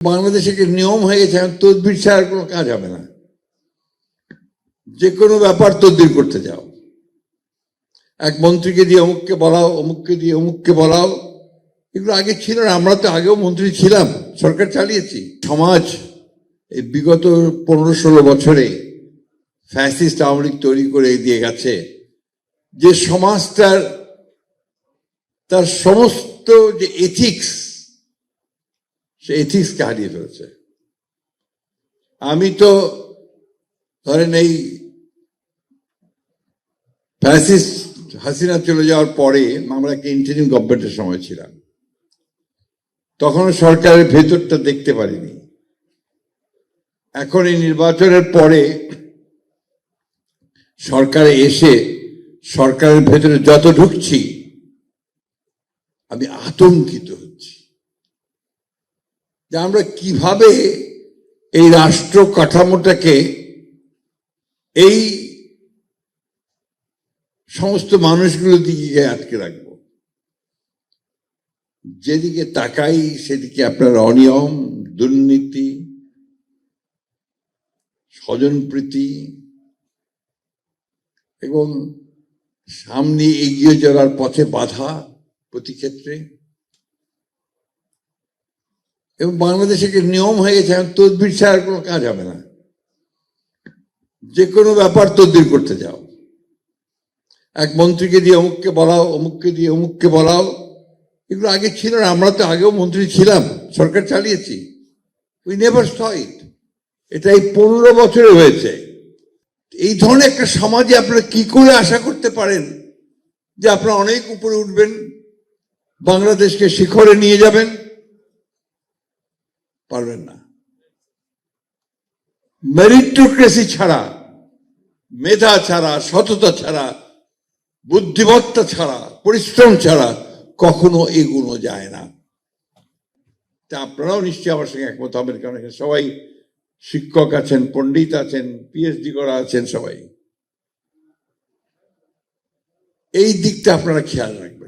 বাংলাদেশে একটা নিয়ম হয়ে গেছে, তদবির ছাড়া কোনো কাজ হবে না। যে কোনো ব্যাপার তদবির করতে যাও, এক মন্ত্রীকে দিয়ে অমুককে বলাও, অমুককে দিয়ে অমুককে বলাও, এগুলো আগে ছিল না। আমরা তো আগেও মন্ত্রী ছিলাম, সরকার চালিয়েছি। সমাজ এই বিগত 15-16 বছরে ফ্যাসিস্ট আওয়ামী লীগ তৈরি করে দিয়ে গেছে, যে সমাজটার তার সমস্ত যে এথিক্স, সে এথিক্সকে হারিয়ে ফেলেছে। আমি তো ধরেন এই ফ্যাসিস্ট হাসিনা চলে যাওয়ার পরে আমরা একটা ইন্টারিম গভর্নমেন্টের সময় ছিলাম, তখন সরকারের ভেতরটা দেখতে পারিনি। এখন এই নির্বাচনের পরে সরকারে এসে সরকারের ভেতরে যত ঢুকছি আমি আতঙ্কিত হচ্ছি যে আমরা কিভাবে এই রাষ্ট্র কাঠামোটাকে এই সমস্ত মানুষগুলো দিকে আটকে রাখবো। যেদিকে তাকাই সেদিকে আপনার অনিয়ম, দুর্নীতি, স্বজনপ্রীতি এবং সামনে এগিয়ে যাওয়ার পথে বাধা প্রতি ক্ষেত্রে। এবং বাংলাদেশে একটা নিয়ম হয়ে গেছে, তদবির ছাড়া কোনো কাজ হবে না। যে কোনো ব্যাপার তদবির করতে যাও, এক মন্ত্রীকে দিয়ে অমুককে বলাও, অমুককে দিয়ে অমুককে বলাও, এগুলো আগে ছিল না। আমরা তো আগেও মন্ত্রী ছিলাম, সরকার চালিয়েছি। উই নেভার স ইট। এটা এই 15 বছরে হয়েছে। এই ধরনের একটা সমাজে আপনারা কি করে আশা করতে পারেন যে আপনারা অনেক উপরে উঠবেন, বাংলাদেশকে শিখরে নিয়ে যাবেন? পারবেন না। মেরিটোক্রেসি ছাড়া, মেধা ছাড়া, সততা ছাড়া, বুদ্ধিমত্তা ছাড়া, পরিশ্রম ছাড়া কখনো এগুলো যায় না। তা আপনারাও নিশ্চয়ই আমার সঙ্গে একমত হবেন, কারণ এখানে সবাই শিক্ষক আছেন, পণ্ডিত আছেন, পিএইচডি করা আছেন, সবাই এই দিকটা আপনারা খেয়াল রাখবেন।